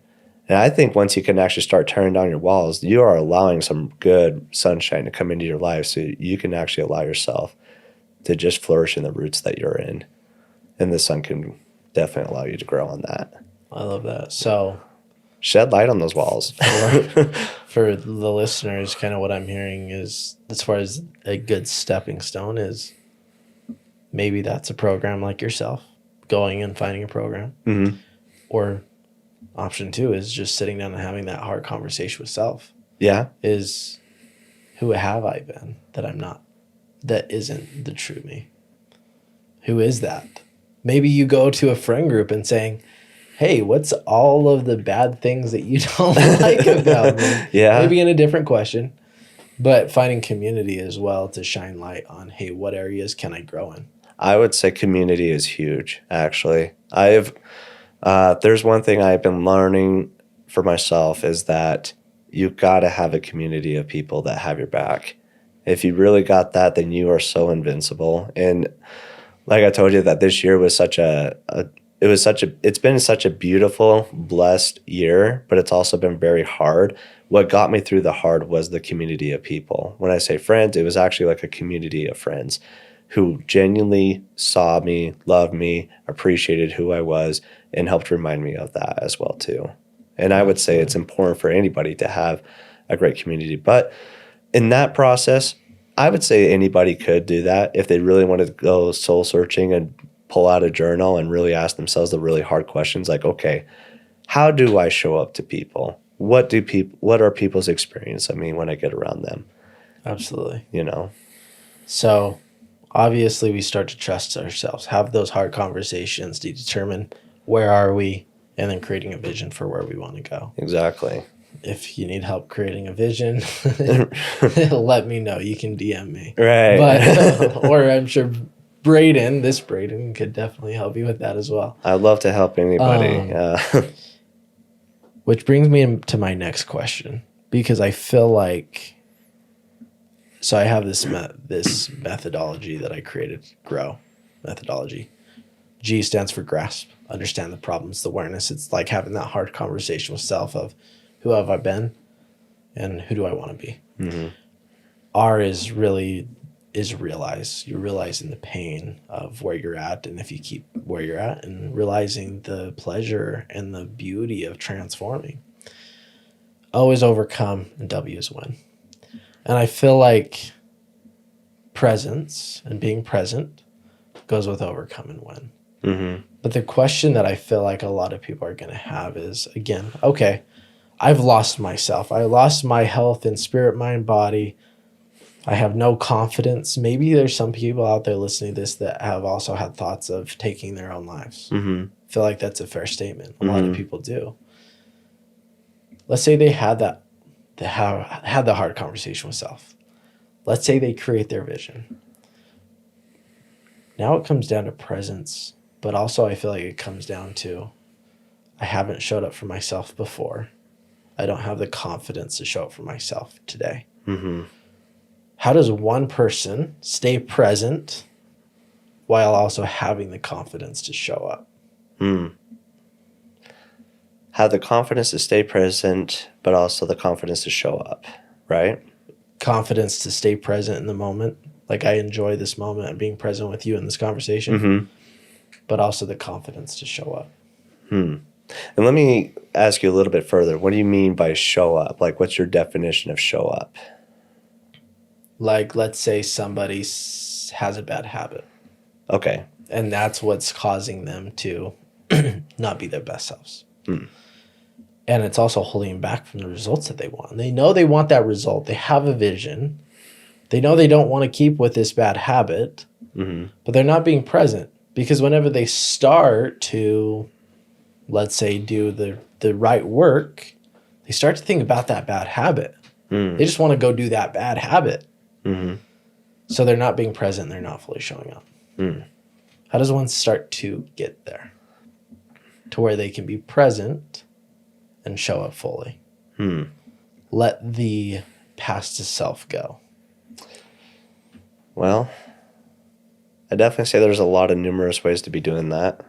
Speaker 2: And I think once you can actually start tearing down your walls, you are allowing some good sunshine to come into your life so you can actually allow yourself to just flourish in the roots that you're in. And the sun can definitely allow you to grow on that.
Speaker 1: I love that. So
Speaker 2: shed light on those walls.
Speaker 1: For the listeners, kind of what I'm hearing is, as far as a good stepping stone is, maybe that's a program like yourself, going and finding a program.
Speaker 2: Mm-hmm.
Speaker 1: Or option 2 is just sitting down and having that hard conversation with self.
Speaker 2: Yeah.
Speaker 1: Is, who have I been that I'm not, that isn't the true me? Who is that? Maybe you go to a friend group and saying, hey, what's all of the bad things that you don't like about me?
Speaker 2: Yeah.
Speaker 1: Maybe in a different question, but finding community as well to shine light on, hey, what areas can I grow in?
Speaker 2: I would say community is huge, actually. There's one thing I've been learning for myself is that you've got to have a community of people that have your back. If you really got that, then you are so invincible. And like I told you, that this year was it's been such a beautiful, blessed year, but it's also been very hard. What got me through the hard was the community of people. When I say friends, it was actually like a community of friends who genuinely saw me, loved me, appreciated who I was, and helped remind me of that as well too. And I would say it's important for anybody to have a great community. But in that process, I would say anybody could do that if they really wanted to go soul searching and pull out a journal and really ask themselves the really hard questions like, okay, how do I show up to people? What are people's experience of me when I get around them?
Speaker 1: Absolutely.
Speaker 2: So
Speaker 1: obviously we start to trust ourselves, have those hard conversations to determine where are we, and then creating a vision for where we want to go.
Speaker 2: Exactly.
Speaker 1: If you need help creating a vision, let me know. You can DM me.
Speaker 2: Right.
Speaker 1: But or I'm sure Braden could definitely help you with that as well.
Speaker 2: I'd love to help anybody.
Speaker 1: Which brings me to my next question, because I feel like, so I have this methodology that I created, GROW methodology. G stands for grasp, understand the problems, the awareness. It's like having that hard conversation with self of, who have I been and who do I want to be?
Speaker 2: Mm-hmm.
Speaker 1: R is realize. You're realizing the pain of where you're at, and if you keep where you're at, and realizing the pleasure and the beauty of transforming. O is overcome, and W is win. And I feel like presence and being present goes with overcome and win.
Speaker 2: Mm-hmm.
Speaker 1: But the question that I feel like a lot of people are going to have is, again, okay, I've lost myself. I lost my health in spirit, mind, body. I have no confidence. Maybe there's some people out there listening to this that have also had thoughts of taking their own lives.
Speaker 2: Mm-hmm.
Speaker 1: I feel like that's a fair statement. A lot of people do. Let's say they had the hard conversation with self. Let's say they create their vision. Now it comes down to presence, but also I feel like it comes down to, I haven't showed up for myself before. I don't have the confidence to show up for myself today.
Speaker 2: Mm-hmm.
Speaker 1: How does one person stay present while also having the confidence to show up?
Speaker 2: Have the confidence to stay present, but also the confidence to show up, right?
Speaker 1: Confidence to stay present in the moment. Like, I enjoy this moment and being present with you in this conversation, but also the confidence to show up.
Speaker 2: And let me ask you a little bit further. What do you mean by show up? Like, what's your definition of show up?
Speaker 1: Like, let's say somebody has a bad habit.
Speaker 2: Okay.
Speaker 1: And that's what's causing them to not be their best selves. And it's also holding them back from the results that they want. They know they want that result. They have a vision, They know they don't want to keep with this bad habit, but they're not being present because whenever they start to, let's say, do the right work, they start to think about that bad habit. They just want to go do that bad habit. So they're not being present. They're not fully showing up. How does one start to get there to where they can be present and show up fully? Let the past self go.
Speaker 2: Well, I definitely say there's a lot of numerous ways to be doing that.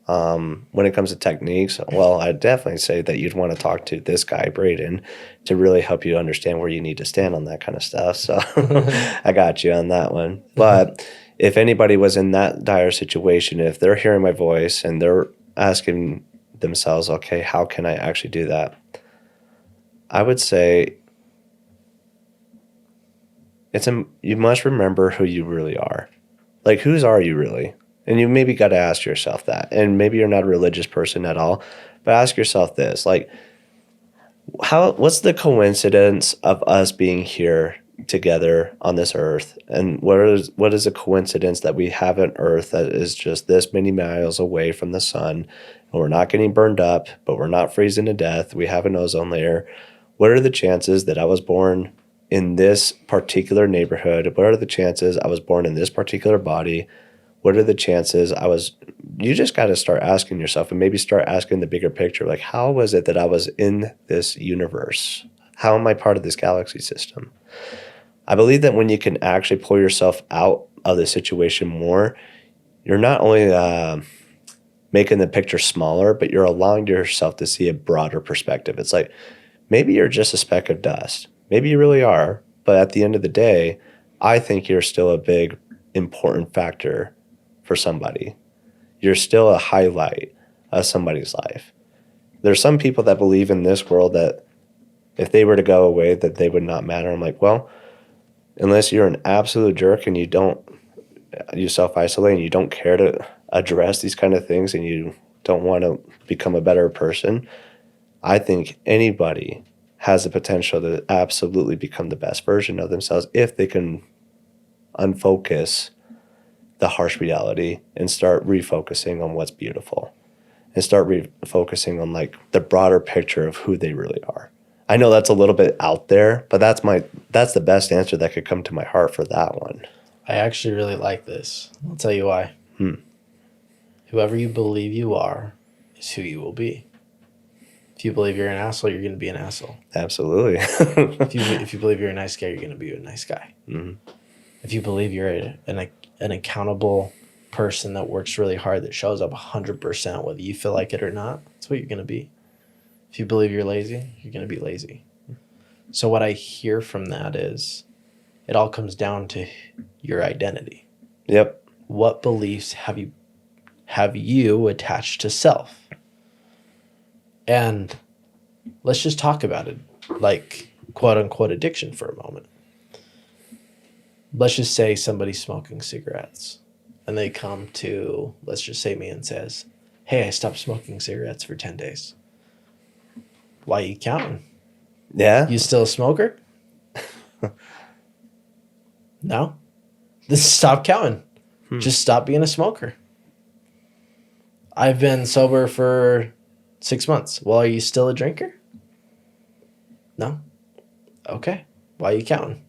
Speaker 2: When it comes to techniques, well, I definitely say that you'd want to talk to this guy, Braden, to really help you understand where you need to stand on that kind of stuff. So I got you on that one. But if anybody was in that dire situation, if they're hearing my voice and they're asking themselves, okay, how can I actually do that? I would say you must remember who you really are. Like, whose are you really? And you maybe got to ask yourself that. And maybe you're not a religious person at all, but ask yourself this, like, what's the coincidence of us being here together on this earth? And what is a coincidence that we have an earth that is just this many miles away from the sun, and we're not getting burned up, but we're not freezing to death. We have an ozone layer. What are the chances that I was born in this particular neighborhood? What are the chances I was born in this particular body? What are the chances you just got to start asking yourself, and maybe start asking the bigger picture, like, how was it that I was in this universe? How am I part of this galaxy system? I believe that when you can actually pull yourself out of the situation more, you're not only making the picture smaller, but you're allowing yourself to see a broader perspective. It's like, maybe you're just a speck of dust. Maybe you really are. But at the end of the day, I think you're still a big, important factor for somebody. You're still a highlight of somebody's life. There's some people that believe in this world that if they were to go away, that they would not matter. I'm like, well, unless you're an absolute jerk and you self-isolate and you don't care to address these kind of things and you don't want to become a better person, I think anybody has the potential to absolutely become the best version of themselves if they can unfocus the harsh reality and start refocusing on what's beautiful and start refocusing on like the broader picture of who they really are. I know that's a little bit out there, but that's the best answer that could come to my heart for that one.
Speaker 1: I actually really like this. I'll tell you why. Whoever you believe you are is who you will be. If you believe you're an asshole, you're going to be an asshole.
Speaker 2: Absolutely.
Speaker 1: if you believe you're a nice guy, you're going to be a nice guy. If you believe you're an accountable person that works really hard, that shows up 100%, whether you feel like it or not, that's what you're going to be. If you believe you're lazy, you're going to be lazy. So what I hear from that is it all comes down to your identity.
Speaker 2: Yep.
Speaker 1: What beliefs have you attached to self? And let's just talk about it, like quote unquote addiction for a moment. Let's just say somebody's smoking cigarettes and they come to, let's just say me, and says, hey, I stopped smoking cigarettes for 10 days. Why are you counting?
Speaker 2: Yeah.
Speaker 1: You still a smoker? No. Then stop counting. Just stop being a smoker. I've been sober for 6 months. Well, are you still a drinker? No. Okay. Why are you counting?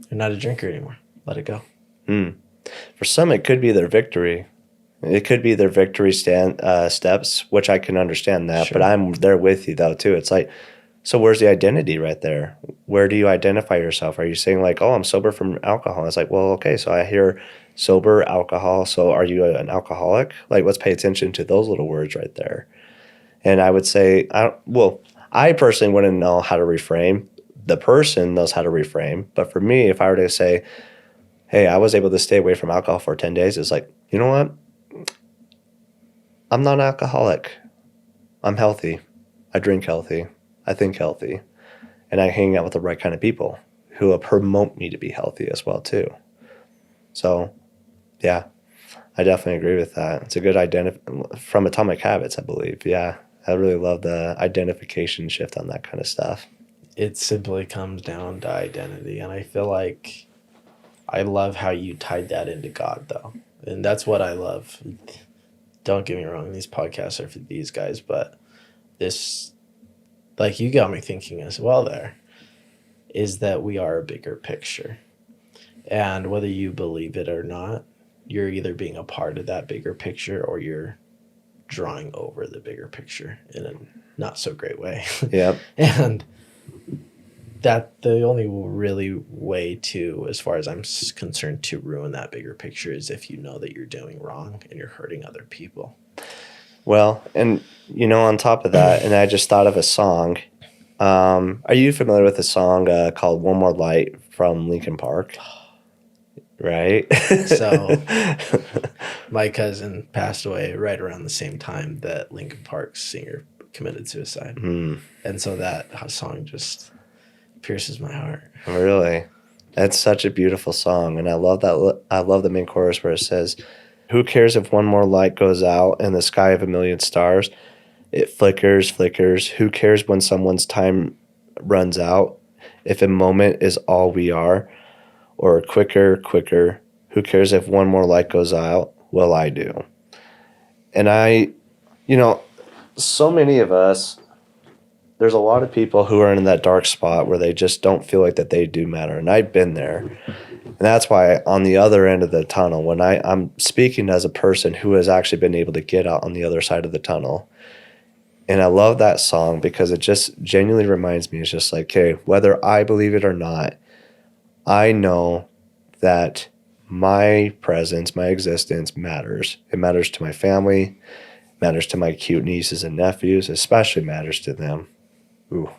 Speaker 1: You're not a drinker anymore. Let it go.
Speaker 2: For some, it could be their victory. It could be their victory steps, which I can understand that. Sure. But I'm there with you, though, too. It's like, so where's the identity right there? Where do you identify yourself? Are you saying like, oh, I'm sober from alcohol? It's like, well, okay, so I hear sober, alcohol. So are you an alcoholic? Like, let's pay attention to those little words right there. And I would say, I personally wouldn't know how to reframe. The person knows how to reframe. But for me, if I were to say, hey, I was able to stay away from alcohol for 10 days, it's like, you know what? I'm not an alcoholic. I'm healthy. I drink healthy. I think healthy. And I hang out with the right kind of people who will promote me to be healthy as well, too. So, yeah, I definitely agree with that. It's a good from Atomic Habits, I believe. Yeah, I really love the identification shift on that kind of stuff.
Speaker 1: it simply comes down to identity. And I feel like I love how you tied that into God, though. And that's what I love. Don't get me wrong, these podcasts are for these guys, but this, like, you got me thinking as well there, is that we are a bigger picture. And whether you believe it or not, you're either being a part of that bigger picture or you're drawing over the bigger picture in a not so great way.
Speaker 2: Yep.
Speaker 1: And that the only really way to, as far as I'm concerned, to ruin that bigger picture is if you know that you're doing wrong and you're hurting other people.
Speaker 2: Well, and on top of that, and I just thought of a song. Are you familiar with a song called "One More Light" from Linkin Park? Right.
Speaker 1: So my cousin passed away right around the same time that Linkin Park's singer committed suicide. And so that song just pierces my heart.
Speaker 2: Really? That's such a beautiful song. And I love that. I love the main chorus where it says, "Who cares if one more light goes out in the sky of a million stars? It flickers, flickers. Who cares when someone's time runs out? If a moment is all we are? Or quicker, quicker. Who cares if one more light goes out? Well, I do." And so many of us, there's a lot of people who are in that dark spot where they just don't feel like that they do matter. And I've been there. And that's why on the other end of the tunnel, when I'm speaking as a person who has actually been able to get out on the other side of the tunnel. And I love that song because it just genuinely reminds me, it's just like, hey, whether I believe it or not, I know that my presence, my existence matters. It matters to my family, matters to my cute nieces and nephews, especially matters to them. Ooh,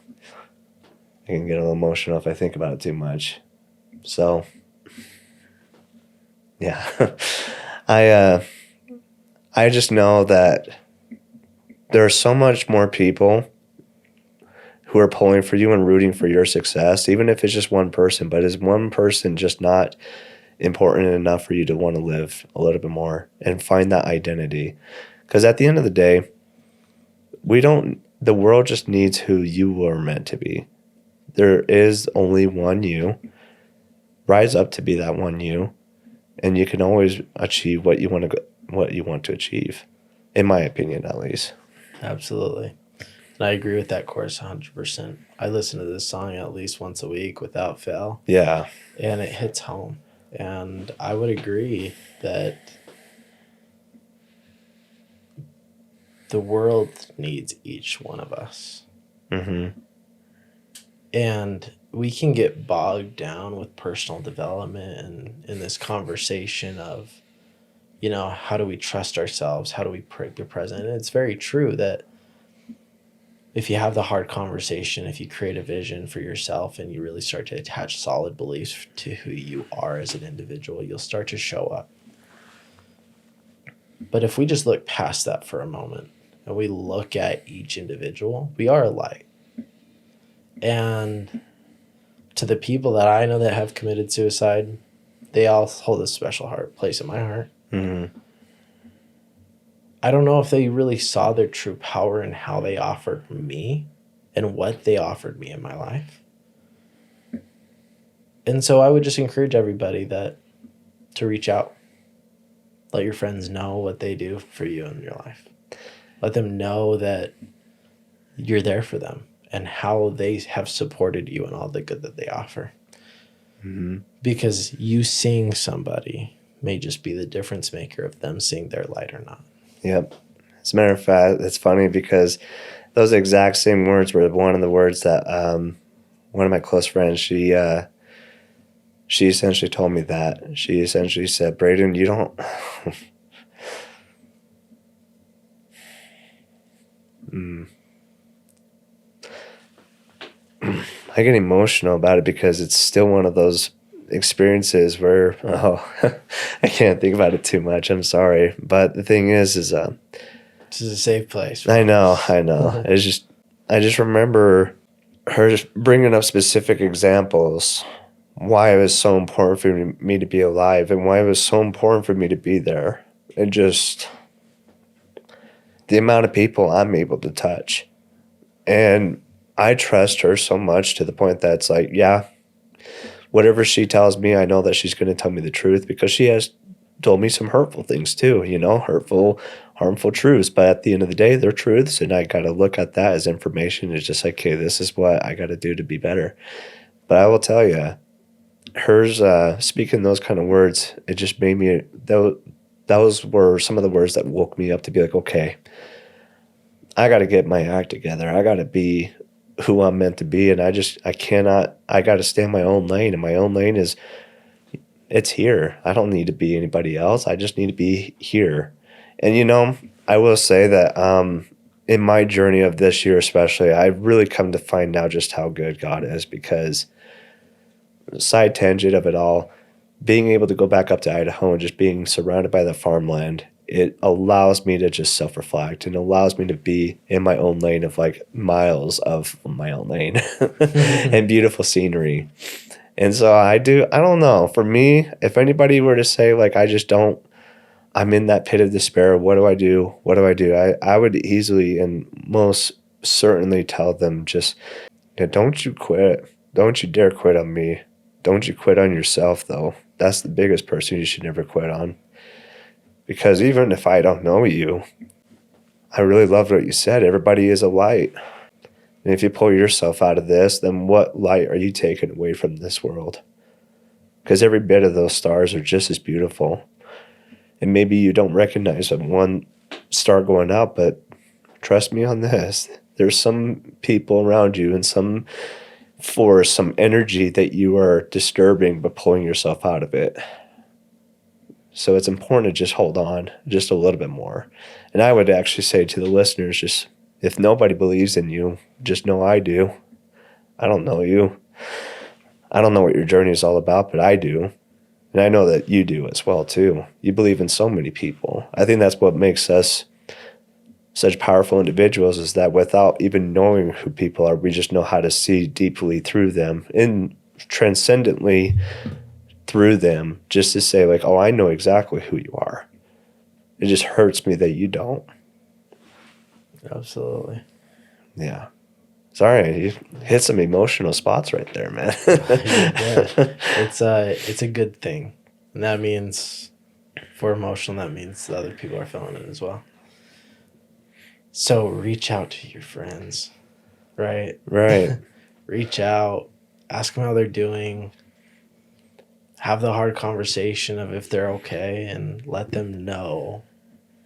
Speaker 2: I can get a little emotional if I think about it too much. So, yeah, I just know that there are so much more people who are pulling for you and rooting for your success, even if it's just one person. But is one person just not important enough for you to want to live a little bit more and find that identity? Because at the end of the day, the world just needs who you are meant to be. There is only one you. Rise up to be that one you, and you can always achieve what you want to achieve, in my opinion, at least.
Speaker 1: Absolutely. And I agree with that chorus 100%. I listen to this song at least once a week without fail.
Speaker 2: Yeah.
Speaker 1: And it hits home. And I would agree that the world needs each one of us.
Speaker 2: Mm-hmm.
Speaker 1: And we can get bogged down with personal development and in this conversation of, how do we trust ourselves? How do we be present? And it's very true that if you have the hard conversation, if you create a vision for yourself and you really start to attach solid beliefs to who you are as an individual, you'll start to show up. But if we just look past that for a moment and we look at each individual, we are a light. And to the people that I know that have committed suicide, they all hold a special place in my heart.
Speaker 2: Mm-hmm.
Speaker 1: I don't know if they really saw their true power in how they offered me and what they offered me in my life. And so I would just encourage everybody to reach out. Let your friends know what they do for you in your life. Let them know that you're there for them and how they have supported you and all the good that they offer.
Speaker 2: Mm-hmm.
Speaker 1: Because you seeing somebody may just be the difference maker of them seeing their light or not.
Speaker 2: Yep. As a matter of fact, it's funny because those exact same words were one of the words that one of my close friends, she essentially told me that. She essentially said, "Braden, you don't..." I get emotional about it because it's still one of those experiences where, I can't think about it too much. I'm sorry. But the thing is
Speaker 1: this is a safe place.
Speaker 2: I know. I just remember her just bringing up specific examples why it was so important for me to be alive and why it was so important for me to be there. And just the amount of people I'm able to touch. And I trust her so much to the point that it's like, yeah, whatever she tells me, I know that she's going to tell me the truth, because she has told me some hurtful things too, hurtful, harmful truths. But at the end of the day, they're truths, and I got to look at that as information. It's just like, okay, this is what I got to do to be better. But I will tell you, hers speaking those kind of words, it just made me, those were some of the words that woke me up to be like, okay, I got to get my act together. I got to be who I'm meant to be. And I got to stay in my own lane. And my own lane is, it's here. I don't need to be anybody else. I just need to be here. And, I will say that in my journey of this year especially, I've really come to find out just how good God is, because side tangent of it all, being able to go back up to Idaho and just being surrounded by the farmland, it allows me to just self-reflect and allows me to be in my own lane of like miles of my own lane and beautiful scenery. And so I don't know. For me, if anybody were to say like, I'm in that pit of despair, what do I do? What do I do? I would easily and most certainly tell them just, don't you quit. Don't you dare quit on me. Don't you quit on yourself, though. That's the biggest person you should never quit on. Because even if I don't know you, I really loved what you said. Everybody is a light. And if you pull yourself out of this, then what light are you taking away from this world? Because every bit of those stars are just as beautiful. And maybe you don't recognize one star going out, but trust me on this. There's some people around you and some force, some energy that you are disturbing, but pulling yourself out of it. So it's important to just hold on just a little bit more. And I would actually say to the listeners, just if nobody believes in you, just know I do. I don't know you. I don't know what your journey is all about, but I do. And I know that you do as well, too. You believe in so many people. I think that's what makes us such powerful individuals, is that without even knowing who people are, we just know how to see deeply through them and transcendently through them, just to say like, oh, I know exactly who you are. It just hurts me that you don't.
Speaker 1: Absolutely.
Speaker 2: Yeah. Sorry, you hit some emotional spots right there, man.
Speaker 1: It's a good thing. And that means, for emotional, that means the other people are feeling it as well. So reach out to your friends, right?
Speaker 2: Right.
Speaker 1: Reach out, ask them how they're doing, have the hard conversation of if they're okay, and let them know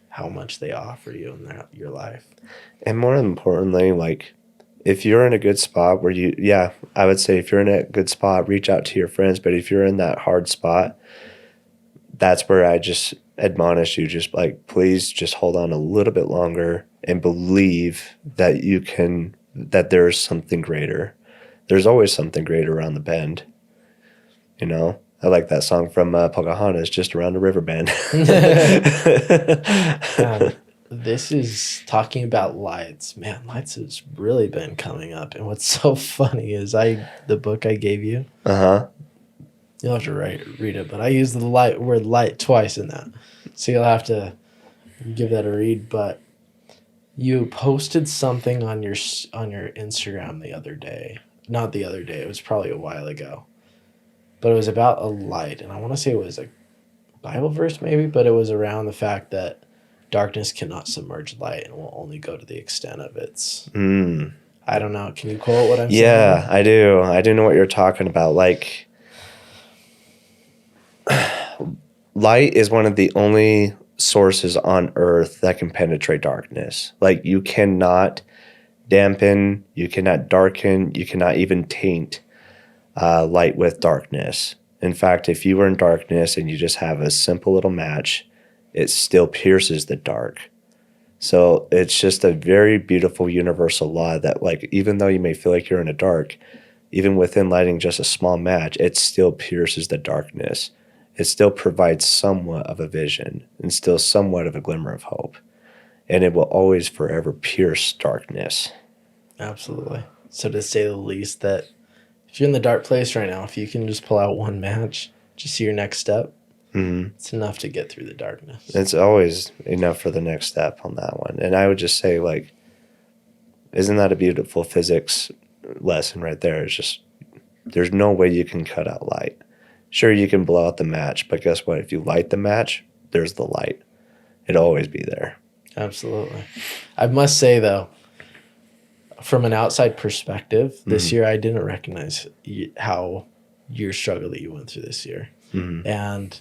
Speaker 1: how much they offer you in your life.
Speaker 2: And more importantly, like, if you're in a good spot where I would say if you're in a good spot, reach out to your friends. But if you're in that hard spot, that's where I just admonish you, just like, please just hold on a little bit longer and believe that that there's something greater. There's always something greater around the bend. I like that song from Pocahontas, Just Around the River Bend.
Speaker 1: This is talking about lights. Man, lights has really been coming up. And what's so funny is the book I gave you.
Speaker 2: Uh-huh.
Speaker 1: You'll have to read it, but I use the word light twice in that. So you'll have to give that a read. But you posted something on your Instagram the other day. Not the other day. It was probably a while ago. But it was about a light. And I want to say it was a Bible verse maybe, but it was around the fact that darkness cannot submerge light and will only go to the extent of its... I don't know. Can you quote what I'm saying?
Speaker 2: Yeah, I do. I do know what you're talking about. Like, light is one of the only sources on earth that can penetrate darkness. Like, you cannot dampen, you cannot darken, you cannot even taint light with darkness. In fact, if you were in darkness and you just have a simple little match, it still pierces the dark. So it's just a very beautiful universal law that, like, even though you may feel like you're in a dark, even within lighting just a small match, it still pierces the darkness. It still provides somewhat of a vision and still somewhat of a glimmer of hope. And it will always forever pierce darkness.
Speaker 1: Absolutely. So to say the least, that if you're in the dark place right now, if you can just pull out one match, just see your next step, it's enough to get through the darkness.
Speaker 2: It's always enough for the next step on that one. And I would just say, like, isn't that a beautiful physics lesson right there. It's just, there's no way you can cut out light. Sure, you can blow out the match, but guess what? If you light the match, there's the light. It'll always be there.
Speaker 1: Absolutely. I must say, though, from an outside perspective, this year I didn't recognize how your struggle that you went through this year. And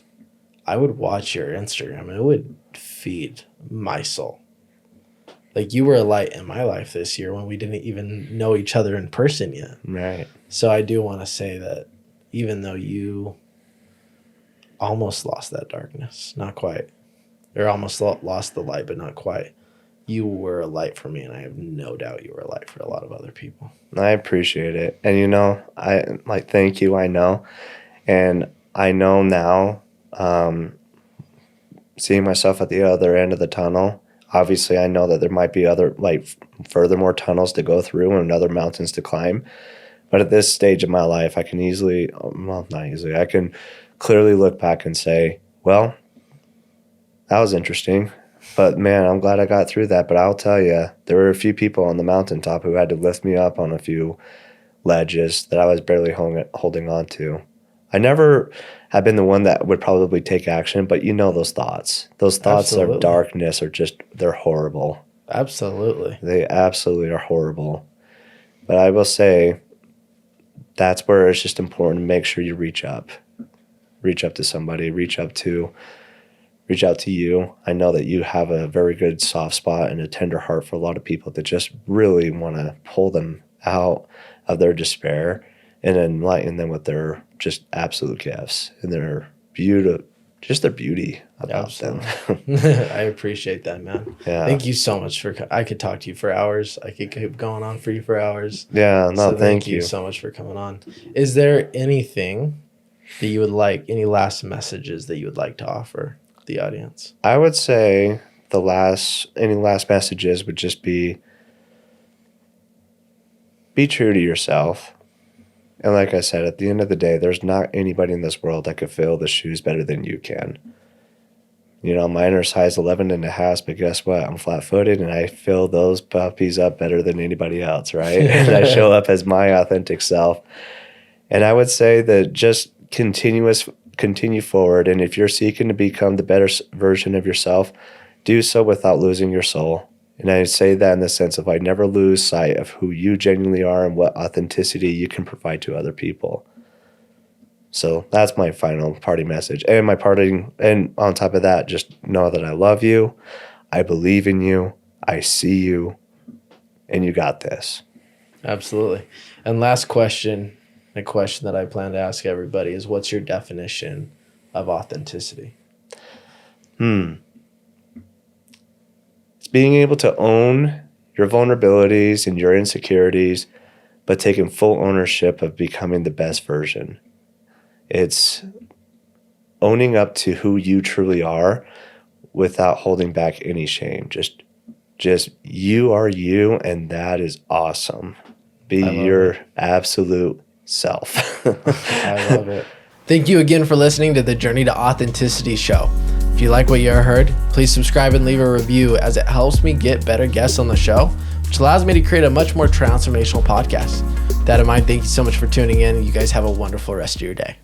Speaker 1: I would watch your Instagram and it would feed my soul. Like, you were a light in my life this year when we didn't even know each other in person yet.
Speaker 2: Right.
Speaker 1: So I do want to say that even though you almost lost that darkness, not quite, or almost lost the light, but not quite, you were a light for me, and I have no doubt you were a light for a lot of other people.
Speaker 2: I appreciate it. And, you know, thank you, I know. And I know now, seeing myself at the other end of the tunnel, obviously I know that there might be other, furthermore tunnels to go through and other mountains to climb. But at this stage of my life, I can I can clearly look back and say, well, that was interesting. But, man, I'm glad I got through that. But I'll tell you, there were a few people on the mountaintop who had to lift me up on a few ledges that I was barely holding on to. I never have been the one that would probably take action, but you know those thoughts. Those thoughts
Speaker 1: Absolutely.
Speaker 2: of darkness are just, they're horrible.
Speaker 1: Absolutely.
Speaker 2: They absolutely are horrible. But I will say that's where it's just important to make sure you reach up. Reach up to somebody. Reach out to you. I know that you have a very good soft spot and a tender heart for a lot of people that just really want to pull them out of their despair and enlighten them with their just absolute gifts and their beauty, just their beauty about them.
Speaker 1: I appreciate that, man.
Speaker 2: Yeah.
Speaker 1: Thank you so much I could talk to you for hours. I could keep going on for you for hours.
Speaker 2: Yeah, no,
Speaker 1: So
Speaker 2: thank you
Speaker 1: so much for coming on. Is there anything that you would like, any last messages that you would like to offer the audience?
Speaker 2: I would say any last messages would just be true to yourself. And like I said, at the end of the day, there's not anybody in this world that could fill the shoes better than you can. You know, mine are size 11 and a half, but guess what? I'm flat-footed and I fill those puppies up better than anybody else, right? And I show up as my authentic self. And I would say that just continue forward. And if you're seeking to become the better version of yourself, do so without losing your soul. And I say that in the sense of never lose sight of who you genuinely are and what authenticity you can provide to other people. So that's my final parting message. And and on top of that, just know that I love you, I believe in you, I see you, and you got this. Absolutely.
Speaker 1: And last question, a question that I plan to ask everybody is, what's your definition of authenticity?
Speaker 2: It's being able to own your vulnerabilities and your insecurities, but taking full ownership of becoming the best version. It's owning up to who you truly are without holding back any shame. Just you are you, and that is awesome. Be your absolute self.
Speaker 1: I love it. Thank you again for listening to the Journey to Authenticity show. If you like what you heard, please subscribe and leave a review, as it helps me get better guests on the show, which allows me to create a much more transformational podcast. With that in mind, thank you so much for tuning in. You guys have a wonderful rest of your day.